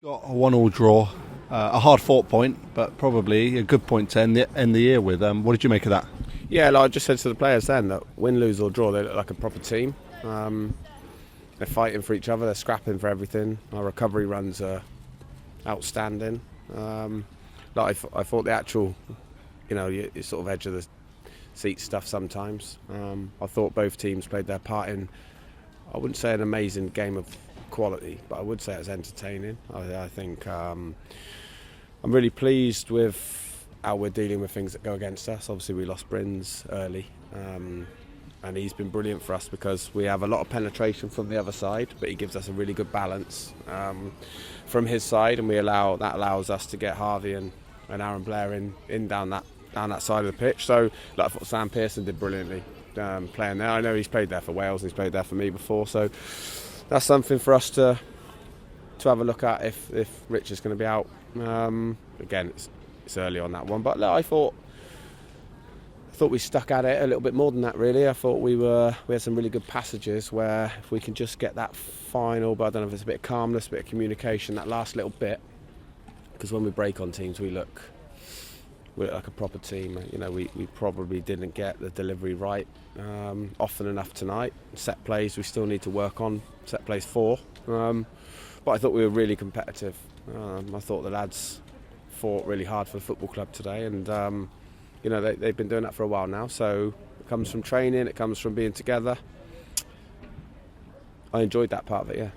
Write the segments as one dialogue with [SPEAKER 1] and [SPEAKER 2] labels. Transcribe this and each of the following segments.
[SPEAKER 1] Got a 1-1 draw, a hard-fought point, but probably a good point to end the year with. What did you make of that?
[SPEAKER 2] Yeah, like I just said to the players then, that win, lose or draw, they look like a proper team. They're fighting for each other, they're scrapping for everything. Our recovery runs are outstanding. I thought the actual, you sort of edge of the seat stuff sometimes. I thought both teams played their part in, I wouldn't say an amazing game of quality, but I would say it was entertaining. I think I'm really pleased with how we're dealing with things that go against us. Obviously we lost Brins early, and he's been brilliant for us because we have a lot of penetration from the other side, but he gives us a really good balance from his side, and that allows us to get Harvey and Aaron Blair in down that side of the pitch. So I thought Sam Pearson did brilliantly playing there. I know he's played there for Wales and he's played there for me before, so that's something for us to have a look at if Rich is going to be out. Again, it's early on that one, but look, I thought we stuck at it a little bit more than that. Really, I thought we had some really good passages where if we can just get that final, but I don't know if it's a bit of calmness, a bit of communication, that last little bit, because when we break on teams, we look like a proper team. We probably didn't get the delivery right often enough tonight. Set plays we still need to work on. Set plays 4, but I thought we were really competitive. I thought the lads fought really hard for the football club today, and they've been doing that for a while now. So it comes from training, it comes from being together. I enjoyed that part of it. Yeah.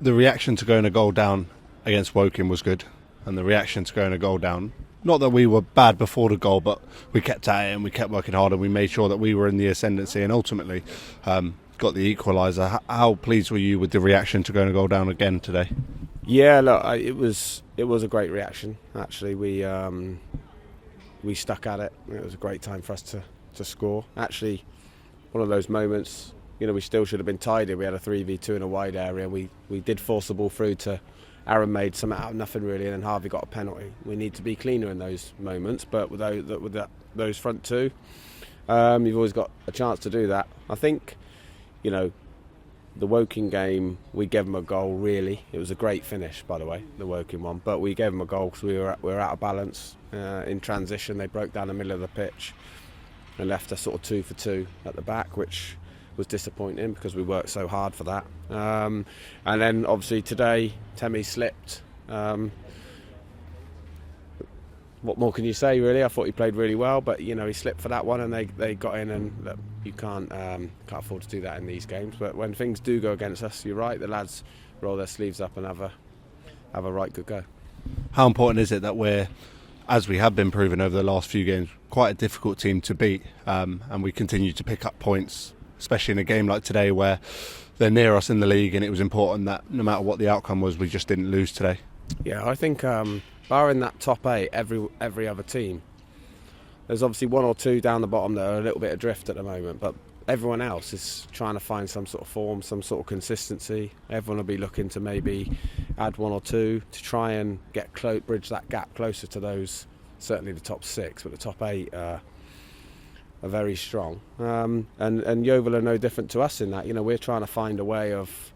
[SPEAKER 1] The reaction to going a goal down against Woking was good, and the reaction to going a goal down, not that we were bad before the goal, but we kept at it and we kept working hard and we made sure that we were in the ascendancy and ultimately got the equaliser. How pleased were you with the reaction to going a goal down again today?
[SPEAKER 2] Yeah, look, it was a great reaction. Actually, we stuck at it. It was a great time for us to score. Actually, one of those moments, we still should have been tidy. We had a 3v2 in a wide area. We did force the ball through to Aaron, made something out of nothing really, and then Harvey got a penalty. We need to be cleaner in those moments, but with those front two, you've always got a chance to do that. I think, the Woking game, we gave them a goal. Really, it was a great finish, by the way, the Woking one. But we gave them a goal because we were out of balance in transition. They broke down the middle of the pitch and left us sort of 2 for 2 at the back, which was disappointing because we worked so hard for that. And then obviously today, Temi slipped. What more can you say, really? I thought he played really well, but he slipped for that one, and they got in, and look, you can't afford to do that in these games. But when things do go against us, you're right, the lads roll their sleeves up and have a right good go.
[SPEAKER 1] How important is it that we're, as we have been proving over the last few games, quite a difficult team to beat, and we continue to pick up points, especially in a game like today where they're near us in the league, and it was important that no matter what the outcome was, we just didn't lose today?
[SPEAKER 2] Yeah, I think barring that top 8, every other team, there's obviously 1 or 2 down the bottom that are a little bit adrift at the moment, but everyone else is trying to find some sort of form, some sort of consistency. Everyone will be looking to maybe add 1 or 2 to try and bridge that gap closer to those, certainly the top 6, but the top 8 are very strong. And Yeovil are no different to us in that. We're trying to find a way of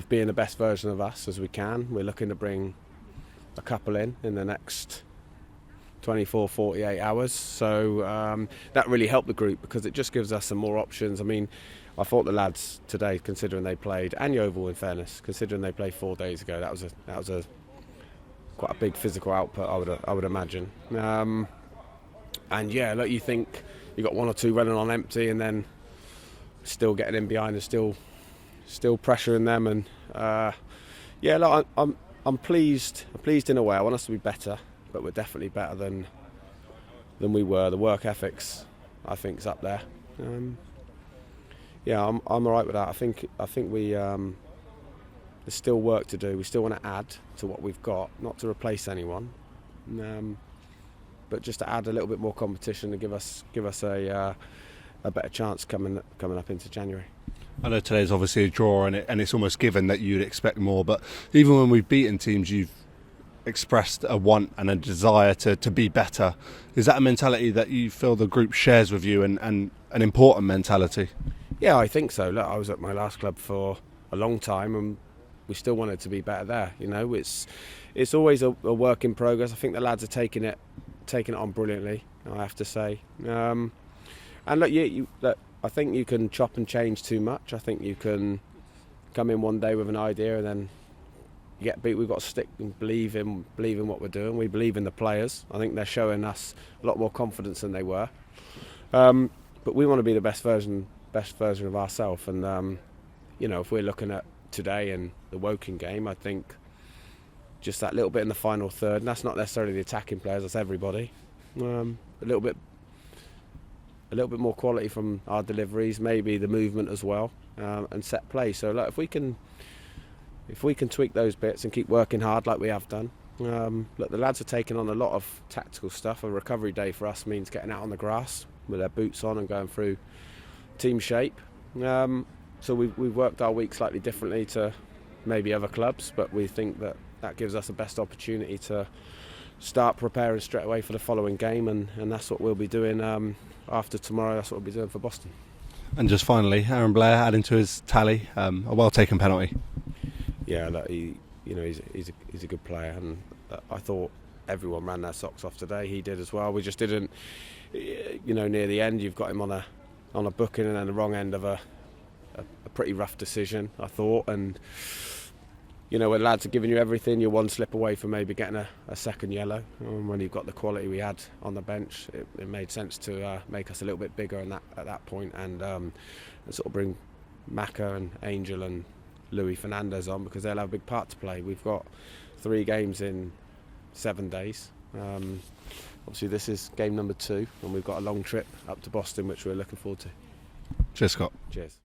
[SPEAKER 2] being the best version of us as we can. We're looking to bring a couple in the next 24, 48 hours. So that really helped the group because it just gives us some more options. I mean, I thought the lads today, considering they played, and Yeovil in fairness, considering they played 4 days ago, that was a quite a big physical output, I would imagine. And yeah, look, you think you got 1 or 2 running on empty, and then still getting in behind and still pressuring them. And yeah, look, I'm pleased. I'm pleased in a way. I want us to be better, but we're definitely better than we were. The work ethics, I think, is up there. Yeah, I'm all right with that. I think we there's still work to do. We still want to add to what we've got, not to replace anyone, but just to add a little bit more competition and give us a better chance coming up into January.
[SPEAKER 1] I know today's obviously a draw, and it's almost given that you'd expect more, but even when we've beaten teams, you've expressed a want and a desire to be better. Is that a mentality that you feel the group shares with you, and an important mentality?
[SPEAKER 2] Yeah, I think so. Look, I was at my last club for a long time, and we still wanted to be better there. You know, it's always a work in progress. I think the lads are taking it on brilliantly, I have to say. And look, look, I think you can chop and change too much. I think you can come in one day with an idea and then you get beat. We've got to stick and believe in what we're doing. We believe in the players. I think they're showing us a lot more confidence than they were. But we want to be the best version of ourselves. And you know, if we're looking at today and the Woking game, I think just that little bit in the final third, and that's not necessarily the attacking players, that's everybody. A little bit more quality from our deliveries, maybe the movement as well, and set play. So look, if we can tweak those bits and keep working hard like we have done. Look, the lads are taking on a lot of tactical stuff. A recovery day for us means getting out on the grass with their boots on and going through team shape. So we've worked our week slightly differently to maybe other clubs, but we think that gives us the best opportunity to start preparing straight away for the following game, and that's what we'll be doing after tomorrow. That's what we'll be doing for Boston.
[SPEAKER 1] And just finally, Aaron Blair adding to his tally, a well-taken penalty.
[SPEAKER 2] Yeah, look, he's a good player, and I thought everyone ran their socks off today. He did as well. We just didn't, near the end, you've got him on a booking and then the wrong end of a pretty rough decision, I thought. And when lads are giving you everything, you're one slip away from maybe getting a second yellow. And when you've got the quality we had on the bench, it made sense to make us a little bit bigger at that point, and sort of bring Maka and Angel and Louis Fernandez on, because they'll have a big part to play. We've got 3 games in 7 days. Obviously this is game number 2, and we've got a long trip up to Boston which we're looking forward to.
[SPEAKER 1] Cheers, Scott.
[SPEAKER 2] Cheers.